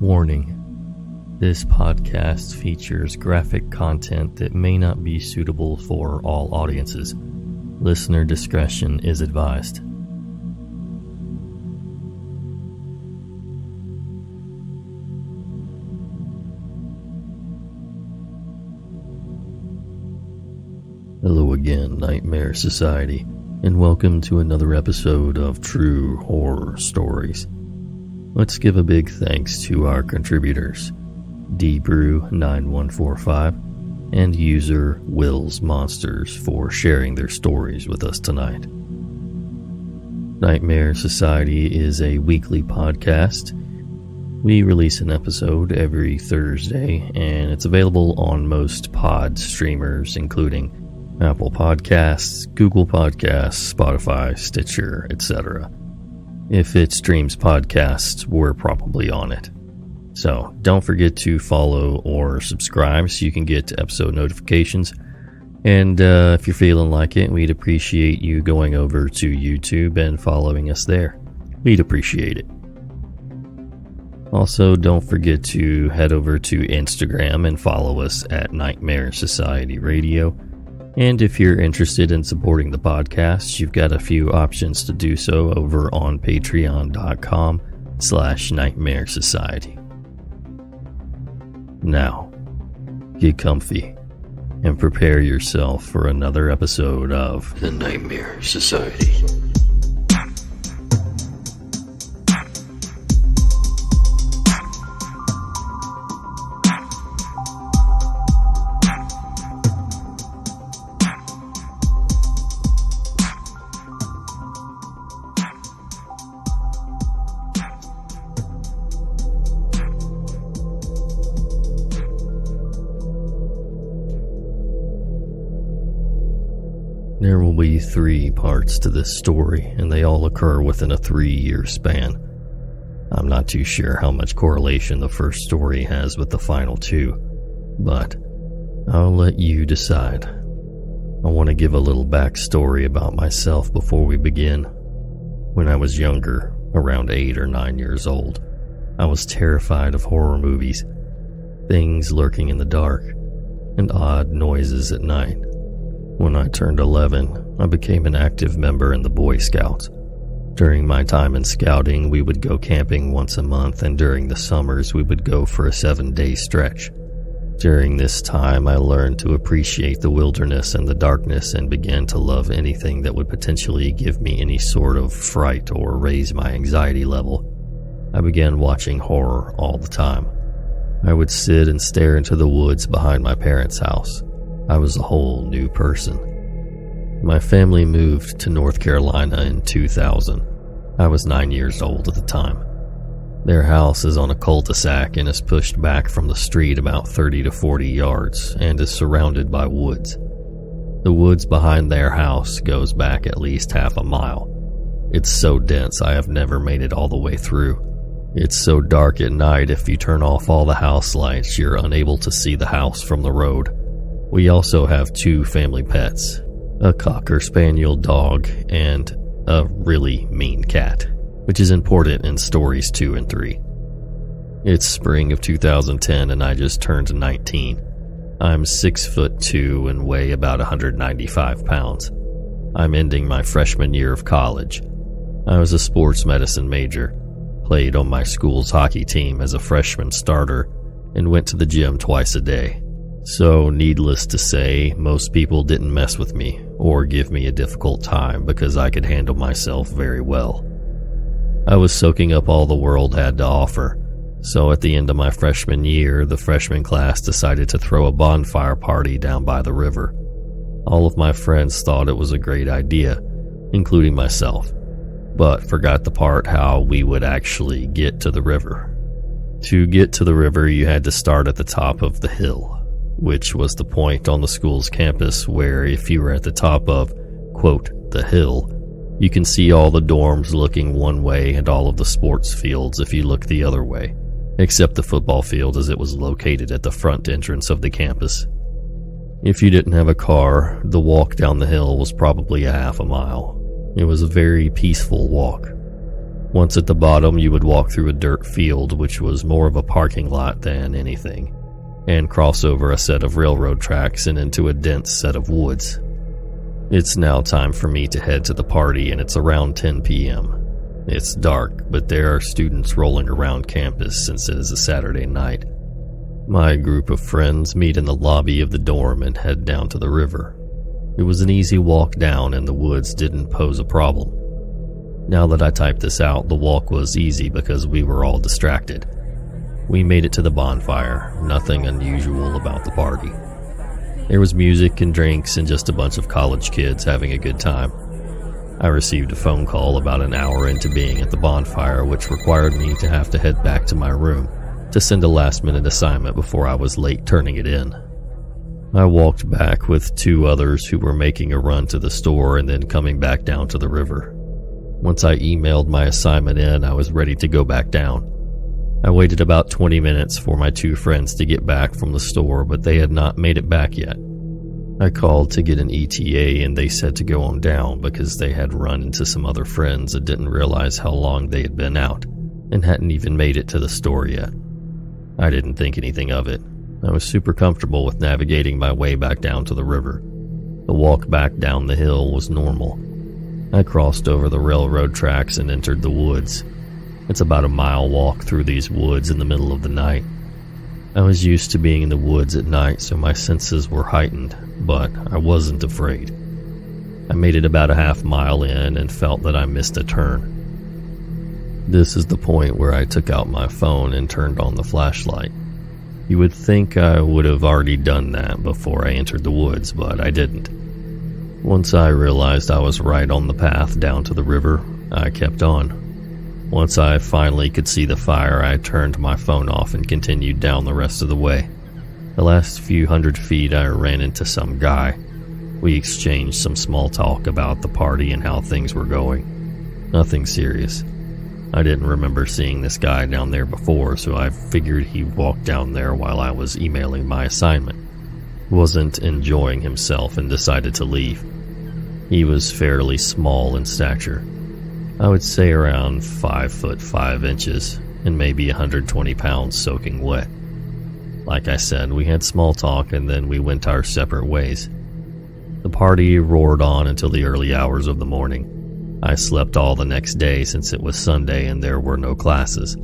Warning. This podcast features graphic content that may not be suitable for all audiences. Listener discretion is advised. Hello again, Nightmare Society, and welcome to another episode of True Horror Stories. Let's give a big thanks to our contributors, dbrew9145 and user WillsMonsters for sharing their stories with us tonight. Nightmare Society is a weekly podcast. We release an episode every Thursday, and it's available on most pod streamers, including Apple Podcasts, Google Podcasts, Spotify, Stitcher, etc. If it streams podcasts, we're probably on it. So don't forget to follow or subscribe so you can get episode notifications. And if you're feeling like it, we'd appreciate you going over to YouTube and following us there. We'd appreciate it. Also, don't forget to head over to Instagram and follow us at Nightmare Society Radio. And if you're interested in supporting the podcast, you've got a few options to do so over on patreon.com/Nightmare Society. Now, get comfy and prepare yourself for another episode of The Nightmare Society. There will be 3 parts to this story, and they all occur within a 3-year span. I'm not too sure how much correlation the first story has with the final 2, but I'll let you decide. I want to give a little backstory about myself before we begin. When I was younger, around 8 or 9 years old, I was terrified of horror movies, things lurking in the dark, and odd noises at night. When I turned 11, I became an active member in the Boy Scouts. During my time in scouting, we would go camping once a month, and during the summers, we would go for a 7-day stretch. During this time, I learned to appreciate the wilderness and the darkness and began to love anything that would potentially give me any sort of fright or raise my anxiety level. I began watching horror all the time. I would sit and stare into the woods behind my parents' house. I was a whole new person. My family moved to North Carolina in 2000. I was 9 years old at the time. Their house is on a cul-de-sac and is pushed back from the street about 30 to 40 yards and is surrounded by woods. The woods behind their house goes back at least half a mile. It's so dense I have never made it all the way through. It's so dark at night if you turn off all the house lights, you're unable to see the house from the road. We also have 2 family pets, a Cocker Spaniel dog and a really mean cat, which is important in stories 2 and 3. It's spring of 2010 and I just turned 19. I'm 6'2" and weigh about 195 pounds. I'm ending my freshman year of college. I was a sports medicine major, played on my school's hockey team as a freshman starter, and went to the gym twice a day. So, needless to say, most people didn't mess with me or give me a difficult time because I could handle myself very well. I was soaking up all the world had to offer, so at the end of my freshman year, the freshman class decided to throw a bonfire party down by the river. All of my friends thought it was a great idea, including myself, but forgot the part how we would actually get to the river. To get to the river, you had to start at the top of the hill, which was the point on the school's campus where if you were at the top of, quote, the hill, you can see all the dorms looking one way and all of the sports fields if you look the other way, except the football field as it was located at the front entrance of the campus. If you didn't have a car, the walk down the hill was probably a half a mile. It was a very peaceful walk. Once at the bottom, you would walk through a dirt field, which was more of a parking lot than anything, and cross over a set of railroad tracks and into a dense set of woods. It's now time for me to head to the party, and it's around 10 p.m. It's dark, but there are students rolling around campus since it is a Saturday night. My group of friends meet in the lobby of the dorm and head down to the river. It was an easy walk down, and the woods didn't pose a problem. Now that I typed this out, the walk was easy because we were all distracted. We made it to the bonfire, nothing unusual about the party. There was music and drinks and just a bunch of college kids having a good time. I received a phone call about an hour into being at the bonfire, which required me to have to head back to my room to send a last-minute assignment before I was late turning it in. I walked back with 2 others who were making a run to the store and then coming back down to the river. Once I emailed my assignment in, I was ready to go back down. I waited about 20 minutes for my 2 friends to get back from the store, but they had not made it back yet. I called to get an ETA and they said to go on down because they had run into some other friends and didn't realize how long they had been out and hadn't even made it to the store yet. I didn't think anything of it. I was super comfortable with navigating my way back down to the river. The walk back down the hill was normal. I crossed over the railroad tracks and entered the woods. It's about a mile walk through these woods in the middle of the night. I was used to being in the woods at night, so my senses were heightened, but I wasn't afraid. I made it about a half mile in and felt that I missed a turn. This is the point where I took out my phone and turned on the flashlight. You would think I would have already done that before I entered the woods, but I didn't. Once I realized I was right on the path down to the river, I kept on. Once I finally could see the fire, I turned my phone off and continued down the rest of the way. The last few hundred feet, I ran into some guy. We exchanged some small talk about the party and how things were going. Nothing serious. I didn't remember seeing this guy down there before, so I figured he walked down there while I was emailing my assignment. Wasn't enjoying himself and decided to leave. He was fairly small in stature. I would say around 5 foot 5 inches and maybe 120 pounds soaking wet. Like I said, we had small talk and then we went our separate ways. The party roared on until the early hours of the morning. I slept all the next day since it was Sunday and there were no classes.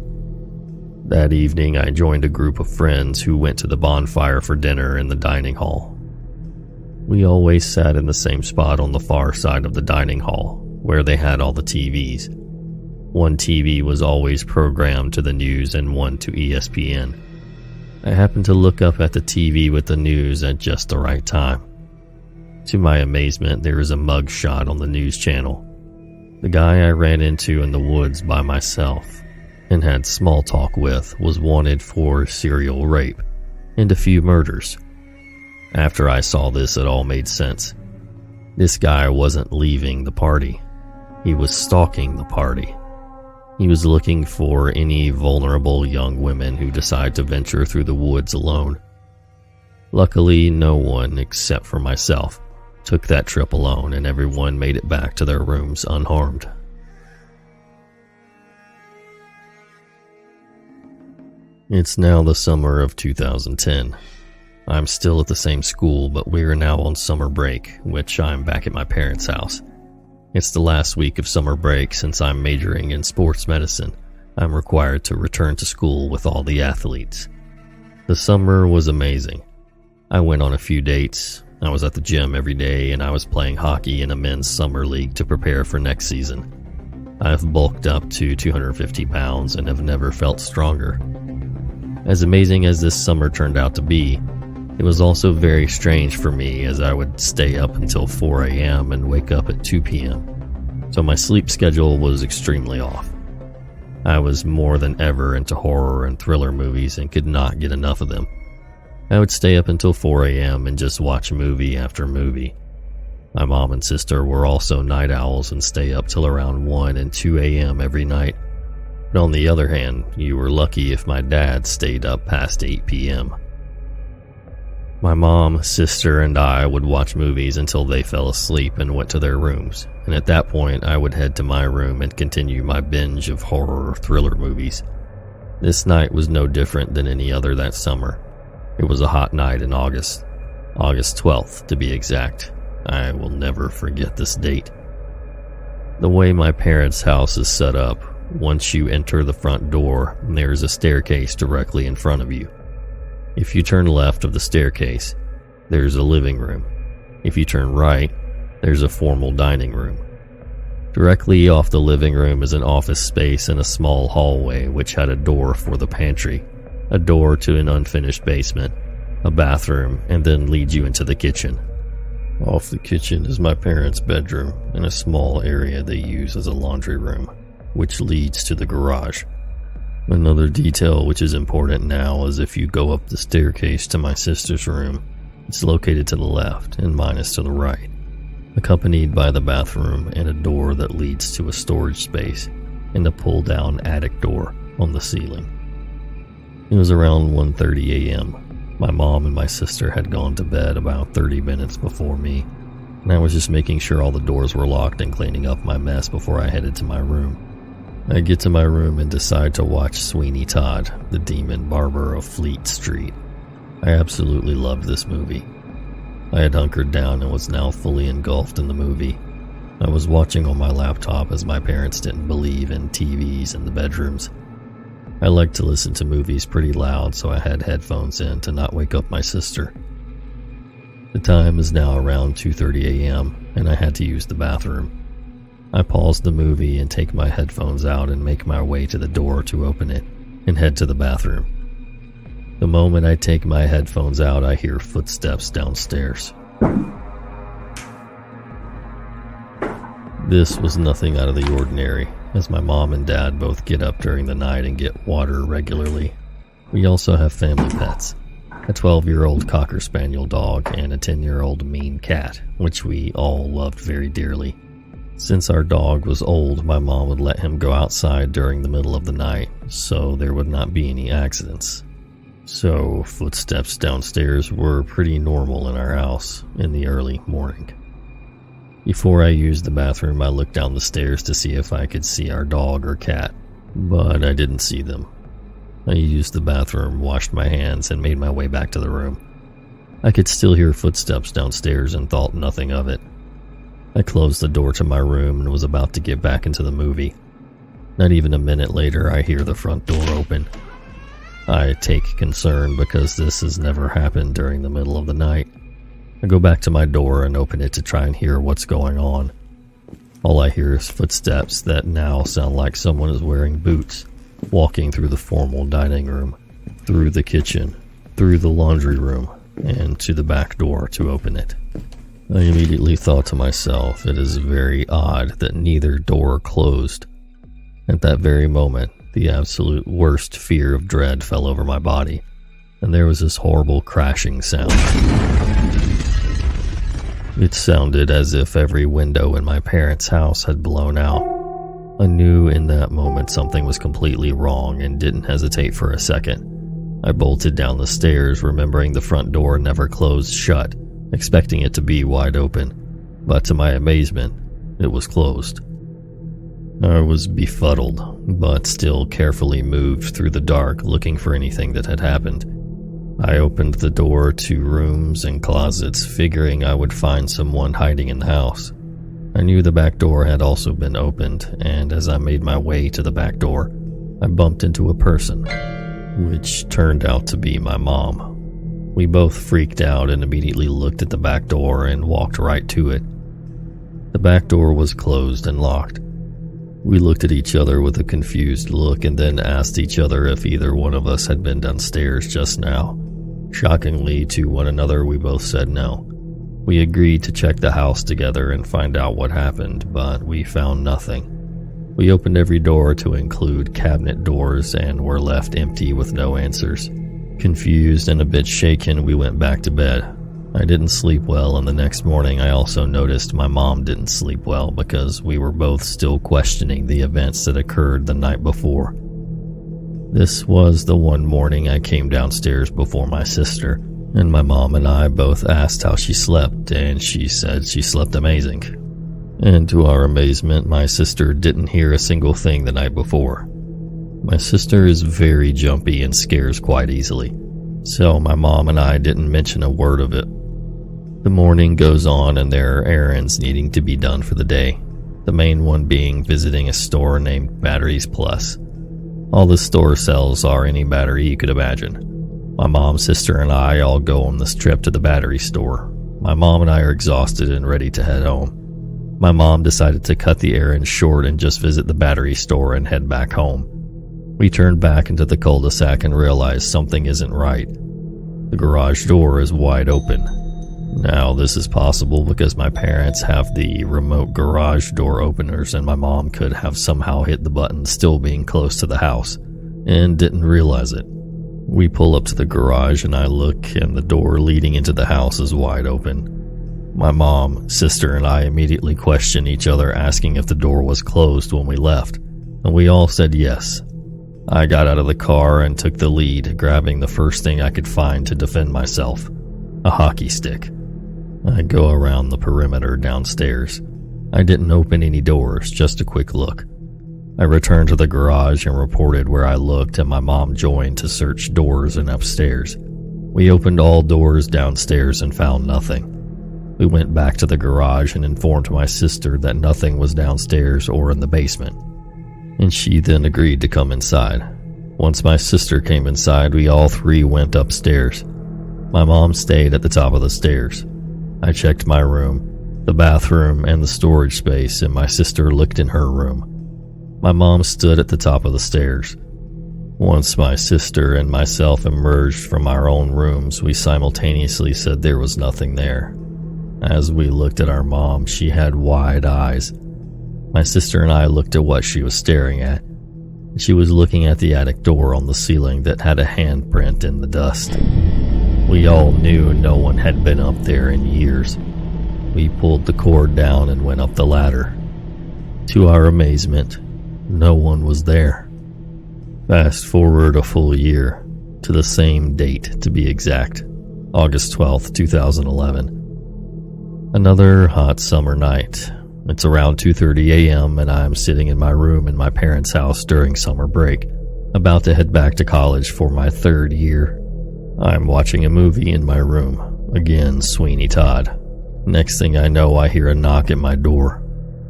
That evening, I joined a group of friends who went to the bonfire for dinner in the dining hall. We always sat in the same spot on the far side of the dining hall, where they had all the TVs. One TV was always programmed to the news and one to ESPN. I happened to look up at the TV with the news at just the right time. To my amazement, there is a mug shot on the news channel. The guy I ran into in the woods by myself and had small talk with was wanted for serial rape and a few murders. After I saw this, it all made sense. This guy wasn't leaving the party. He was stalking the party. He was looking for any vulnerable young women who decide to venture through the woods alone. Luckily, no one, except for myself, took that trip alone, and everyone made it back to their rooms unharmed. It's now the summer of 2010. I'm still at the same school, but we are now on summer break, which I'm back at my parents' house. It's the last week of summer break since I'm majoring in sports medicine. I'm required to return to school with all the athletes. The summer was amazing. I went on a few dates. I was at the gym every day, and I was playing hockey in a men's summer league to prepare for next season. I've bulked up to 250 pounds and have never felt stronger. As amazing as this summer turned out to be, it was also very strange for me as I would stay up until 4 a.m. and wake up at 2 p.m. So my sleep schedule was extremely off. I was more than ever into horror and thriller movies and could not get enough of them. I would stay up until 4 a.m. and just watch movie after movie. My mom and sister were also night owls and stay up till around 1 and 2 a.m. every night. But on the other hand, you were lucky if my dad stayed up past 8 p.m. My mom, sister, and I would watch movies until they fell asleep and went to their rooms, and at that point I would head to my room and continue my binge of horror or thriller movies. This night was no different than any other that summer. It was a hot night in August 12th to be exact. I will never forget this date. The way my parents' house is set up, once you enter the front door, there's a staircase directly in front of you. If you turn left of the staircase, there's a living room. If you turn right, there's a formal dining room. Directly off the living room is an office space and a small hallway which had a door for the pantry, a door to an unfinished basement, a bathroom, and then leads you into the kitchen. Off the kitchen is my parents' bedroom and a small area they use as a laundry room, which leads to the garage. Another detail which is important now is if you go up the staircase to my sister's room, it's located to the left and mine is to the right, accompanied by the bathroom and a door that leads to a storage space and a pull-down attic door on the ceiling. It was around 1:30 a.m. My mom and my sister had gone to bed about 30 minutes before me, and I was just making sure all the doors were locked and cleaning up my mess before I headed to my room. I get to my room and decide to watch Sweeney Todd, the demon barber of Fleet Street. I absolutely loved this movie. I had hunkered down and was now fully engulfed in the movie. I was watching on my laptop as my parents didn't believe in TVs in the bedrooms. I like to listen to movies pretty loud, so I had headphones in to not wake up my sister. The time is now around 2:30 a.m., and I had to use the bathroom. I pause the movie and take my headphones out and make my way to the door to open it and head to the bathroom. The moment I take my headphones out, I hear footsteps downstairs. This was nothing out of the ordinary, as my mom and dad both get up during the night and get water regularly. We also have family pets, a 12-year-old Cocker Spaniel dog and a 10-year-old mean cat, which we all loved very dearly. Since our dog was old, my mom would let him go outside during the middle of the night, so there would not be any accidents. So, footsteps downstairs were pretty normal in our house in the early morning. Before I used the bathroom, I looked down the stairs to see if I could see our dog or cat, but I didn't see them. I used the bathroom, washed my hands, and made my way back to the room. I could still hear footsteps downstairs and thought nothing of it. I closed the door to my room and was about to get back into the movie. Not even a minute later, I hear the front door open. I take concern because this has never happened during the middle of the night. I go back to my door and open it to try and hear what's going on. All I hear is footsteps that now sound like someone is wearing boots, walking through the formal dining room, through the kitchen, through the laundry room, and to the back door to open it. I immediately thought to myself, it is very odd that neither door closed. At that very moment, the absolute worst fear of dread fell over my body, and there was this horrible crashing sound. It sounded as if every window in my parents' house had blown out. I knew in that moment something was completely wrong and didn't hesitate for a second. I bolted down the stairs, remembering the front door never closed shut, expecting it to be wide open, but to my amazement, it was closed. I was befuddled, but still carefully moved through the dark looking for anything that had happened. I opened the door to rooms and closets, figuring I would find someone hiding in the house. I knew the back door had also been opened, and as I made my way to the back door, I bumped into a person, which turned out to be my mom. We both freaked out and immediately looked at the back door and walked right to it. The back door was closed and locked. We looked at each other with a confused look and then asked each other if either one of us had been downstairs just now. Shockingly to one another, we both said no. We agreed to check the house together and find out what happened, but we found nothing. We opened every door to include cabinet doors and were left empty with no answers. Confused and a bit shaken, we went back to bed. I didn't sleep well, and the next morning I also noticed my mom didn't sleep well because we were both still questioning the events that occurred the night before. This was the one morning I came downstairs before my sister, and my mom and I both asked how she slept, and she said she slept amazing. And to our amazement, my sister didn't hear a single thing the night before. My sister is very jumpy and scares quite easily, so my mom and I didn't mention a word of it. The morning goes on and there are errands needing to be done for the day, the main one being visiting a store named Batteries Plus. All the store sells are any battery you could imagine. My mom, sister, and I all go on this trip to the battery store. My mom and I are exhausted and ready to head home. My mom decided to cut the errand short and just visit the battery store and head back home. We turned back into the cul-de-sac and realized something isn't right. The garage door is wide open. Now, this is possible because my parents have the remote garage door openers and my mom could have somehow hit the button still being close to the house and didn't realize it. We pull up to the garage and I look and the door leading into the house is wide open. My mom, sister, and I immediately questioned each other asking if the door was closed when we left, and we all said yes. I got out of the car and took the lead, grabbing the first thing I could find to defend myself, a hockey stick. I go around the perimeter downstairs. I didn't open any doors, just a quick look. I returned to the garage and reported where I looked, and my mom joined to search doors and upstairs. We opened all doors downstairs and found nothing. We went back to the garage and informed my sister that nothing was downstairs or in the basement, and she then agreed to come inside. Once my sister came inside, we all three went upstairs. My mom stayed at the top of the stairs. I checked my room, the bathroom, and the storage space, and my sister looked in her room. My mom stood at the top of the stairs. Once my sister and myself emerged from our own rooms, we simultaneously said there was nothing there. As we looked at our mom, she had wide eyes. My sister and I looked at what she was staring at. She was looking at the attic door on the ceiling that had a handprint in the dust. We all knew no one had been up there in years. We pulled the cord down and went up the ladder. To our amazement, no one was there. Fast forward a full year, to the same date to be exact, August 12th, 2011. Another hot summer night. It's around 2:30 a.m. and I'm sitting in my room in my parents' house during summer break, about to head back to college for my third year. I'm watching a movie in my room, again Sweeney Todd. Next thing I know, I hear a knock at my door.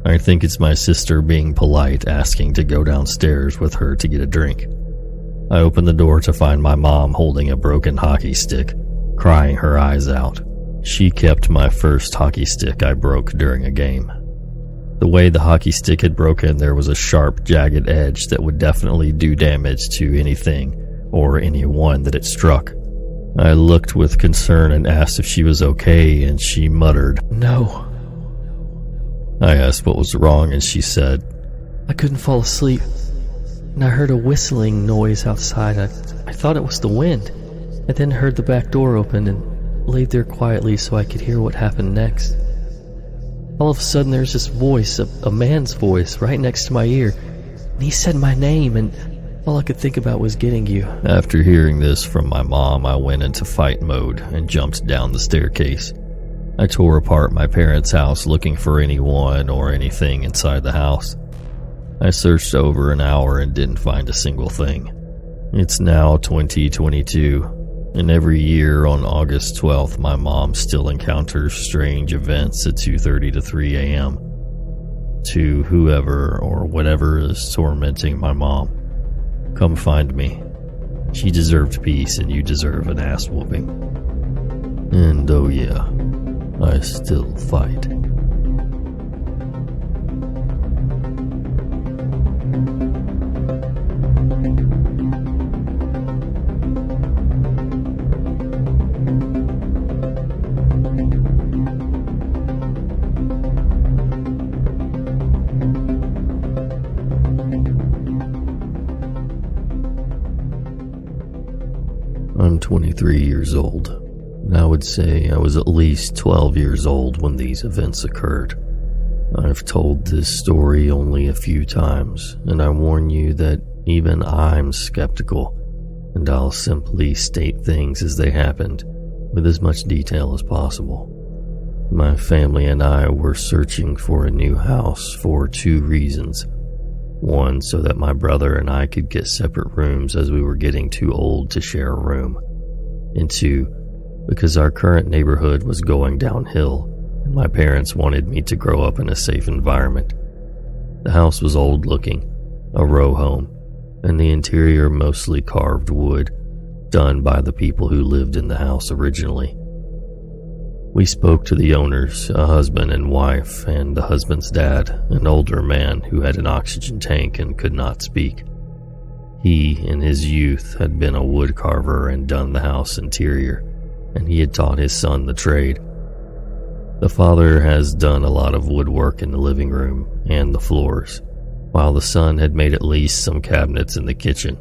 I think it's my sister being polite, asking to go downstairs with her to get a drink. I open the door to find my mom holding a broken hockey stick, crying her eyes out. She kept my first hockey stick I broke during a game. The way the hockey stick had broken, there was a sharp, jagged edge that would definitely do damage to anything or anyone that it struck. I looked with concern and asked if she was okay, and she muttered, "No." I asked what was wrong, and she said, "I couldn't fall asleep, and I heard a whistling noise outside. I thought it was the wind. I then heard the back door open and laid there quietly so I could hear what happened next. All of a sudden there's this voice, a man's voice, right next to my ear, and he said my name, and all I could think about was getting you." After hearing this from my mom, I went into fight mode and jumped down the staircase. I tore apart my parents' house looking for anyone or anything inside the house. I searched over an hour and didn't find a single thing. It's now 2022, and every year on August 12th, my mom still encounters strange events at 2:30 to 3 a.m. To whoever or whatever is tormenting my mom, come find me. She deserved peace, and you deserve an ass whooping. And oh yeah, I still fight. I'm 23 years old, and I would say I was at least 12 years old when these events occurred. I've told this story only a few times, and I warn you that even I'm skeptical, and I'll simply state things as they happened, with as much detail as possible. My family and I were searching for a new house for 2 reasons. 1, so that my brother and I could get separate rooms as we were getting too old to share a room. And 2, because our current neighborhood was going downhill and my parents wanted me to grow up in a safe environment. The house was old looking, a row home, and the interior mostly carved wood, done by the people who lived in the house originally. We spoke to the owners, a husband and wife, and the husband's dad, an older man who had an oxygen tank and could not speak. He, in his youth, had been a wood carver and done the house interior, and he had taught his son the trade. The father has done a lot of woodwork in the living room and the floors, while the son had made at least some cabinets in the kitchen.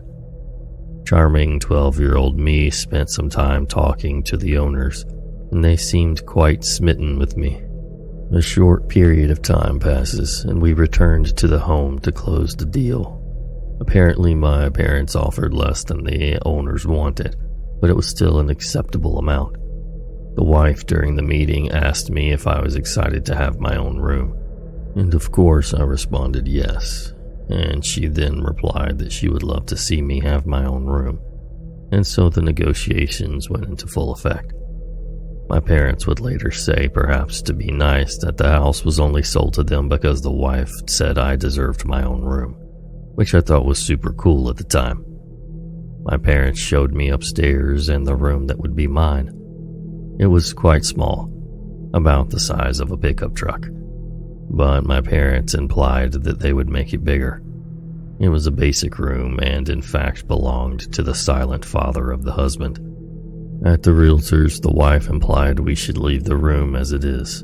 Charming 12-year-old me spent some time talking to the owners, and they seemed quite smitten with me. A short period of time passes, and we returned to the home to close the deal. Apparently, my parents offered less than the owners wanted, but it was still an acceptable amount. The wife during the meeting asked me if I was excited to have my own room, and of course I responded yes, and she then replied that she would love to see me have my own room, and so the negotiations went into full effect. My parents would later say, perhaps to be nice, that the house was only sold to them because the wife said I deserved my own room, which I thought was super cool at the time. My parents showed me upstairs and the room that would be mine. It was quite small, about the size of a pickup truck, but my parents implied that they would make it bigger. It was a basic room and in fact belonged to the silent father of the husband. At the realtors, the wife implied we should leave the room as it is.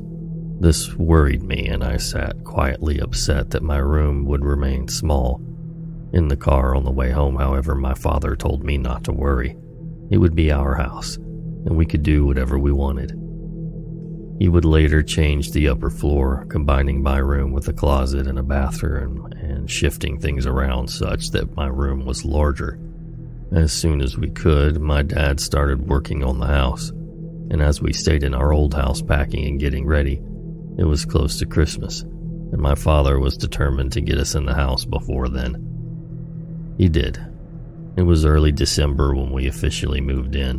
This worried me, and I sat quietly upset that my room would remain small. In the car on the way home, however, my father told me not to worry. It would be our house, and we could do whatever we wanted. He would later change the upper floor, combining my room with a closet and a bathroom, and shifting things around such that my room was larger. As soon as we could, my dad started working on the house, and as we stayed in our old house packing and getting ready, it was close to Christmas, and my father was determined to get us in the house before then. He did. It was early December when we officially moved in.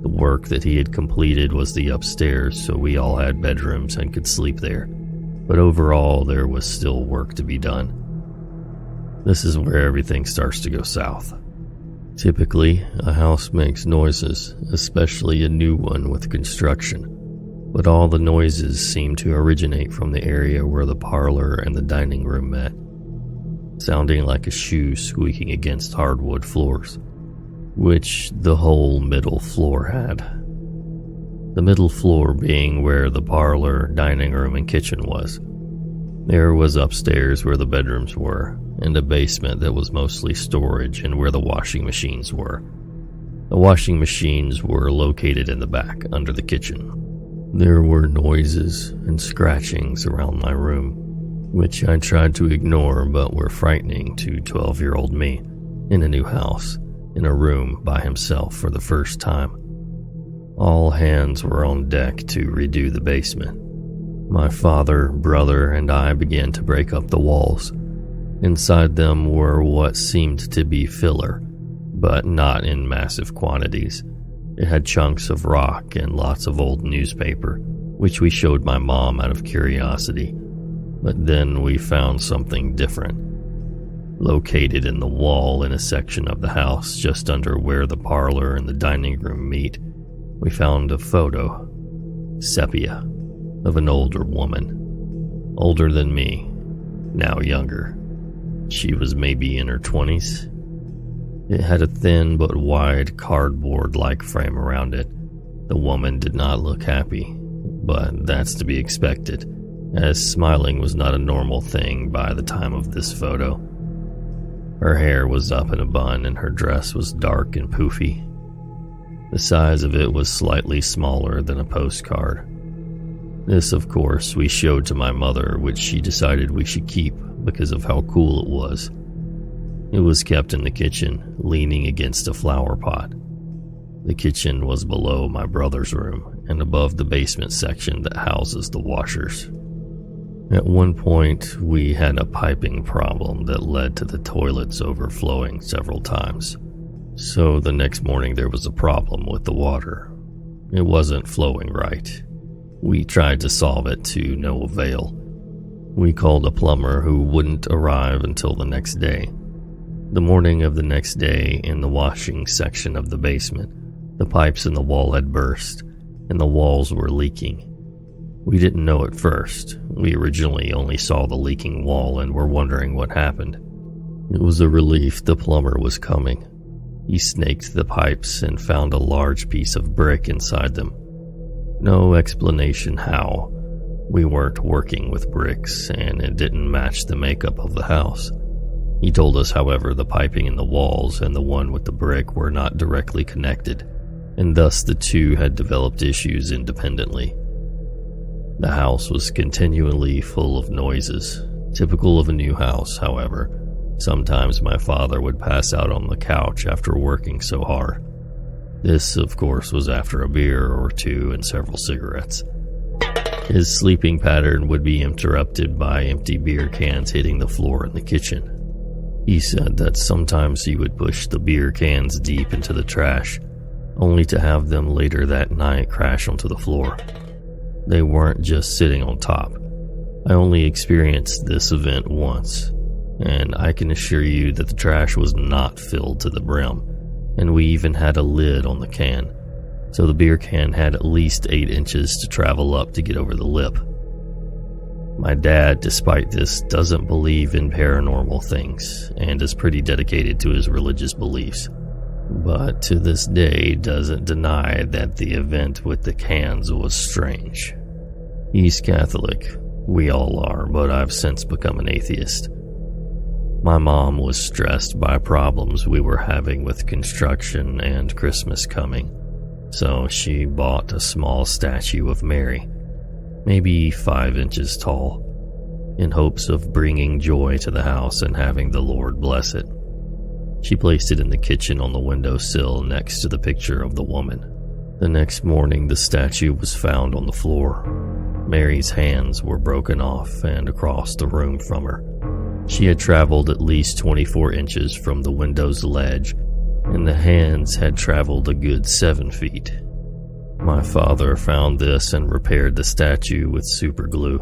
The work that he had completed was the upstairs, so we all had bedrooms and could sleep there, but overall there was still work to be done. This is where everything starts to go south. Typically, a house makes noises, especially a new one with construction, but all the noises seem to originate from the area where the parlor and the dining room met, sounding like a shoe squeaking against hardwood floors, which the whole middle floor had. The middle floor being where the parlor, dining room, and kitchen was. There was upstairs where the bedrooms were, and a basement that was mostly storage and where the washing machines were. The washing machines were located in the back, under the kitchen. There were noises and scratchings around my room, which I tried to ignore but were frightening to 12-year-old me, in a new house, in a room by himself for the first time. All hands were on deck to redo the basement. My father, brother, and I began to break up the walls. Inside them were what seemed to be filler, but not in massive quantities. It had chunks of rock and lots of old newspaper, which we showed my mom out of curiosity. But then we found something different. Located in the wall in a section of the house just under where the parlor and the dining room meet, we found a photo, sepia, of an older woman. Older than me, now younger. She was maybe in her 20s. It had a thin but wide cardboard-like frame around it. The woman did not look happy, but that's to be expected, as smiling was not a normal thing by the time of this photo. Her hair was up in a bun and her dress was dark and poofy. The size of it was slightly smaller than a postcard. This, of course, we showed to my mother, which she decided we should keep because of how cool it was. It was kept in the kitchen, leaning against a flower pot. The kitchen was below my brother's room and above the basement section that houses the washers. At one point, we had a piping problem that led to the toilets overflowing several times. So the next morning there was a problem with the water. It wasn't flowing right. We tried to solve it to no avail. We called a plumber who wouldn't arrive until the next day. The morning of the next day, in the washing section of the basement, the pipes in the wall had burst, and the walls were leaking. We didn't know at first. We originally only saw the leaking wall and were wondering what happened. It was a relief the plumber was coming. He snaked the pipes and found a large piece of brick inside them. No explanation how. We weren't working with bricks, and it didn't match the makeup of the house. He told us, however, the piping in the walls and the one with the brick were not directly connected, and thus the two had developed issues independently. The house was continually full of noises, typical of a new house, however. Sometimes my father would pass out on the couch after working so hard. This, of course, was after a beer or two and several cigarettes. His sleeping pattern would be interrupted by empty beer cans hitting the floor in the kitchen. He said that sometimes he would push the beer cans deep into the trash, only to have them later that night crash onto the floor. They weren't just sitting on top. I only experienced this event once, and I can assure you that the trash was not filled to the brim, and we even had a lid on the can, so the beer can had at least 8 inches to travel up to get over the lip. My dad, despite this, doesn't believe in paranormal things and is pretty dedicated to his religious beliefs, but to this day doesn't deny that the event with the cans was strange. He's Catholic. We all are, but I've since become an atheist. My mom was stressed by problems we were having with construction and Christmas coming, so she bought a small statue of Mary, maybe 5 inches tall, in hopes of bringing joy to the house and having the Lord bless it. She placed it in the kitchen on the windowsill next to the picture of the woman. The next morning, the statue was found on the floor. Mary's hands were broken off and across the room from her. She had traveled at least 24 inches from the window's ledge, and the hands had traveled a good 7 feet. My father found this and repaired the statue with super glue.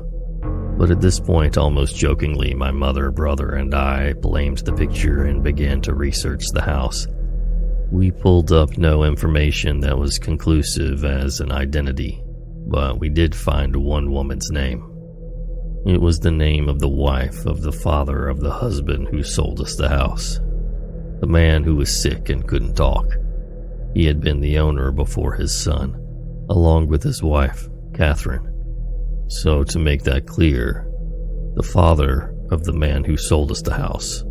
But at this point, almost jokingly, my mother, brother, and I blamed the picture and began to research the house. We pulled up no information that was conclusive as an identity, but we did find one woman's name. It was the name of the wife of the father of the husband who sold us the house. The man who was sick and couldn't talk. He had been the owner before his son, along with his wife, Catherine. So to make that clear, the father of the man who sold us the house,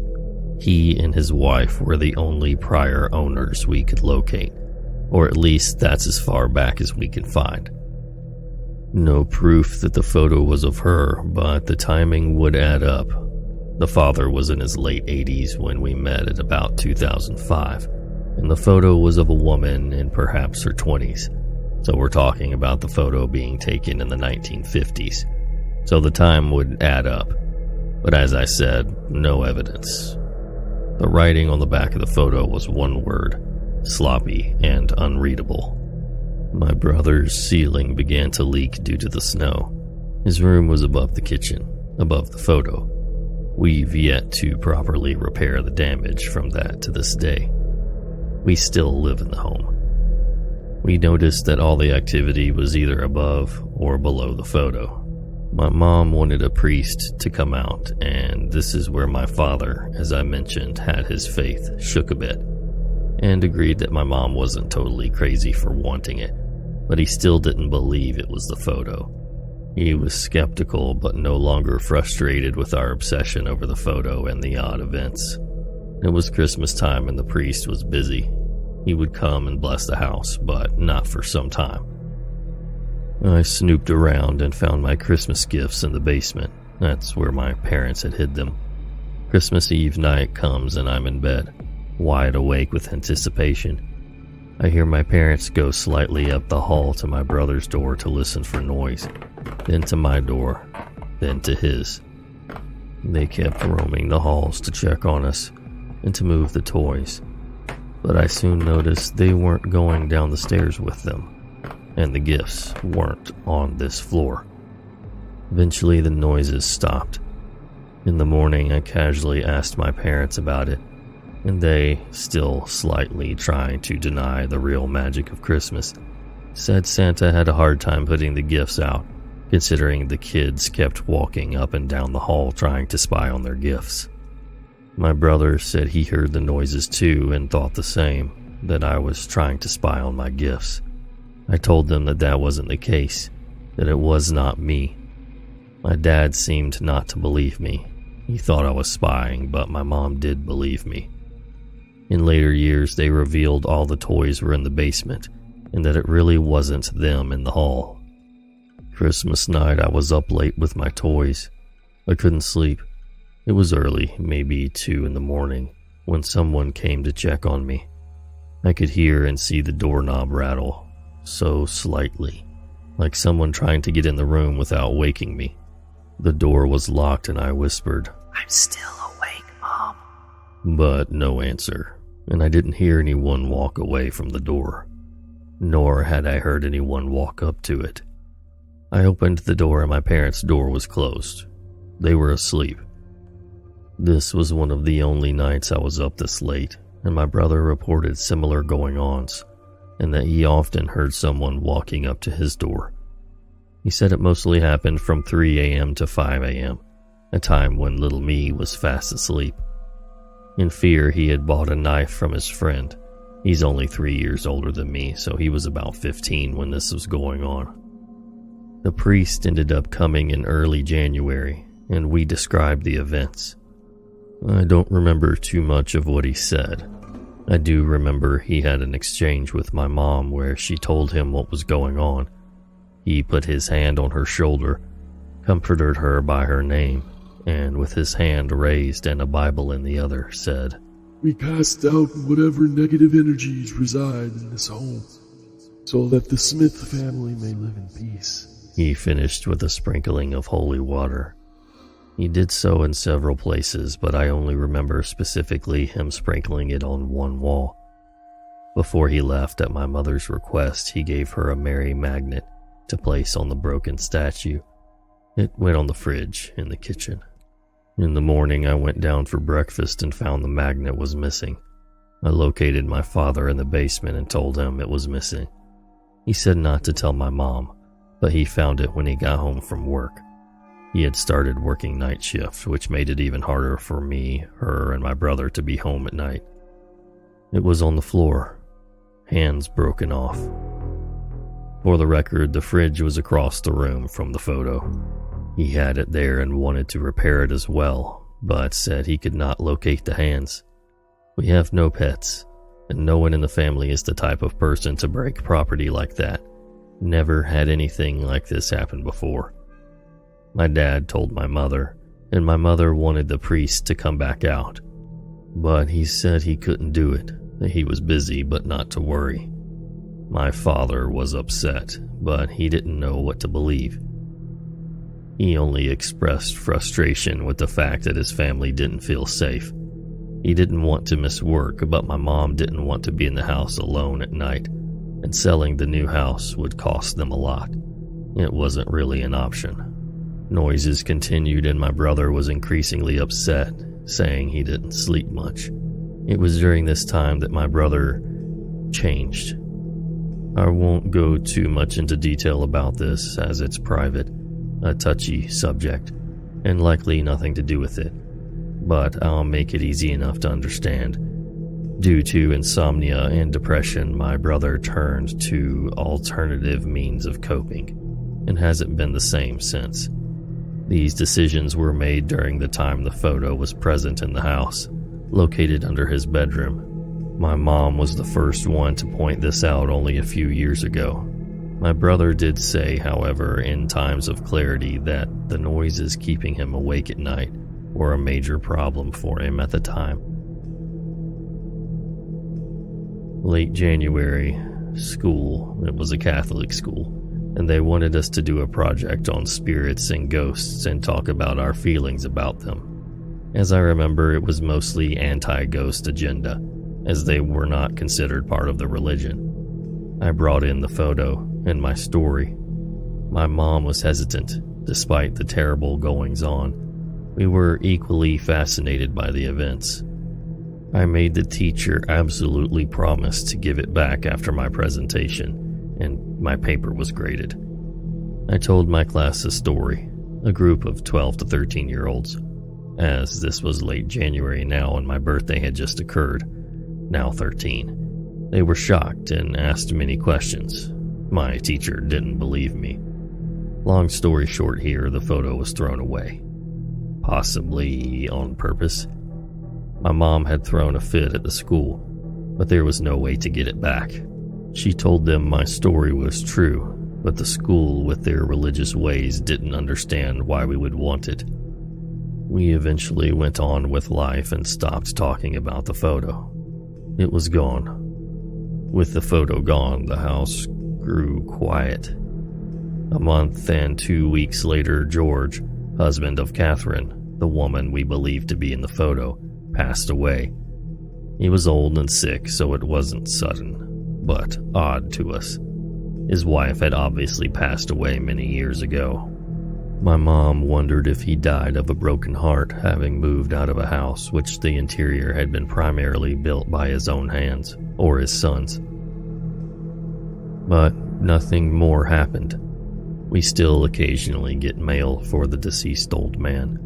he and his wife were the only prior owners we could locate, or at least that's as far back as we can find. No proof that the photo was of her, but the timing would add up. The father was in his late 80s when we met at about 2005, and the photo was of a woman in perhaps her 20s. So we're talking about the photo being taken in the 1950s. So the time would add up. But as I said, no evidence. The writing on the back of the photo was one word: sloppy and unreadable. My brother's ceiling began to leak due to the snow. His room was above the kitchen, above the photo. We've yet to properly repair the damage from that to this day. We still live in the home. We noticed that all the activity was either above or below the photo. My mom wanted a priest to come out, and this is where my father, as I mentioned, had his faith shook a bit, and agreed that my mom wasn't totally crazy for wanting it, but he still didn't believe it was the photo. He was skeptical, but no longer frustrated with our obsession over the photo and the odd events. It was Christmas time and the priest was busy. He would come and bless the house, but not for some time. I snooped around and found my Christmas gifts in the basement. That's where my parents had hid them. Christmas Eve night comes and I'm in bed, wide awake with anticipation. I hear my parents go slightly up the hall to my brother's door to listen for noise, then to my door, then to his. They kept roaming the halls to check on us and to move the toys, but I soon noticed they weren't going down the stairs with them, and the gifts weren't on this floor. Eventually the noises stopped. In the morning I casually asked my parents about it, and they, still slightly trying to deny the real magic of Christmas, said Santa had a hard time putting the gifts out, considering the kids kept walking up and down the hall trying to spy on their gifts. My brother said he heard the noises too and thought the same, that I was trying to spy on my gifts. I told them that that wasn't the case, that it was not me. My dad seemed not to believe me. He thought I was spying, but my mom did believe me. In later years, they revealed all the toys were in the basement, and that it really wasn't them in the hall. Christmas night, I was up late with my toys. I couldn't sleep. It was early, maybe 2 in the morning, when someone came to check on me. I could hear and see the doorknob rattle, so slightly, like someone trying to get in the room without waking me. The door was locked and I whispered, "I'm still awake, Mom." But no answer, and I didn't hear anyone walk away from the door, nor had I heard anyone walk up to it. I opened the door and my parents' door was closed. They were asleep. This was one of the only nights I was up this late, and my brother reported similar going-ons, and that he often heard someone walking up to his door. He said it mostly happened from 3 a.m. to 5 a.m., a time when little me was fast asleep. In fear, he had bought a knife from his friend. He's only 3 years older than me, so he was about 15 when this was going on. The priest ended up coming in early January, and we described the events. I don't remember too much of what he said. I do remember he had an exchange with my mom where she told him what was going on. He put his hand on her shoulder, comforted her by her name, and with his hand raised and a Bible in the other, said, "We cast out whatever negative energies reside in this home, so that the Smith family may live in peace." He finished with a sprinkling of holy water. He did so in several places, but I only remember specifically him sprinkling it on one wall. Before he left, at my mother's request, he gave her a Mary magnet to place on the broken statue. It went on the fridge in the kitchen. In the morning, I went down for breakfast and found the magnet was missing. I located my father in the basement and told him it was missing. He said not to tell my mom, but he found it when he got home from work. He had started working night shift, which made it even harder for me, her, and my brother to be home at night. It was on the floor, hands broken off. For the record, the fridge was across the room from the photo. He had it there and wanted to repair it as well, but said he could not locate the hands. We have no pets, and no one in the family is the type of person to break property like that. Never had anything like this happen before. My dad told my mother, and my mother wanted the priest to come back out. But he said he couldn't do it, that he was busy but not to worry. My father was upset, but he didn't know what to believe. He only expressed frustration with the fact that his family didn't feel safe. He didn't want to miss work, but my mom didn't want to be in the house alone at night, and selling the new house would cost them a lot. It wasn't really an option. Noises continued and my brother was increasingly upset, saying he didn't sleep much. It was during this time that my brother changed. I won't go too much into detail about this as it's private, a touchy subject, and likely nothing to do with it, but I'll make it easy enough to understand. Due to insomnia and depression, my brother turned to alternative means of coping, and hasn't been the same since. These decisions were made during the time the photo was present in the house, located under his bedroom. My mom was the first one to point this out only a few years ago. My brother did say, however, in times of clarity that the noises keeping him awake at night were a major problem for him at the time. Late January, school, it was a Catholic school, and they wanted us to do a project on spirits and ghosts and talk about our feelings about them. As I remember, it was mostly anti-ghost agenda, as they were not considered part of the religion. I brought in the photo and my story. My mom was hesitant, despite the terrible goings-on. We were equally fascinated by the events. I made the teacher absolutely promise to give it back after my presentation, and my paper was graded. I told my class a story, a group of 12 to 13-year-olds. As this was late January now and my birthday had just occurred, now 13. They were shocked and asked many questions. My teacher didn't believe me. Long story short here, the photo was thrown away. Possibly on purpose. My mom had thrown a fit at the school, but there was no way to get it back. She told them my story was true, but the school with their religious ways didn't understand why we would want it. We eventually went on with life and stopped talking about the photo. It was gone. With the photo gone, the house grew quiet. A month and 2 weeks later, George, husband of Catherine, the woman we believed to be in the photo, passed away. He was old and sick, so it wasn't sudden, but odd to us. His wife had obviously passed away many years ago. My mom wondered if he died of a broken heart, having moved out of a house which the interior had been primarily built by his own hands, or his sons. But nothing more happened. We still occasionally get mail for the deceased old man.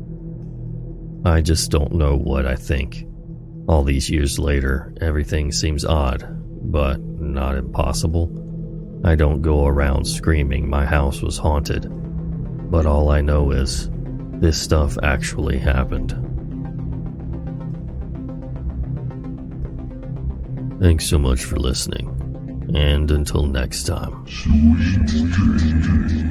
I just don't know what I think. All these years later, everything seems odd, but not impossible. I don't go around screaming my house was haunted. But all I know is, this stuff actually happened. Thanks so much for listening, and until next time. Sweet dreams.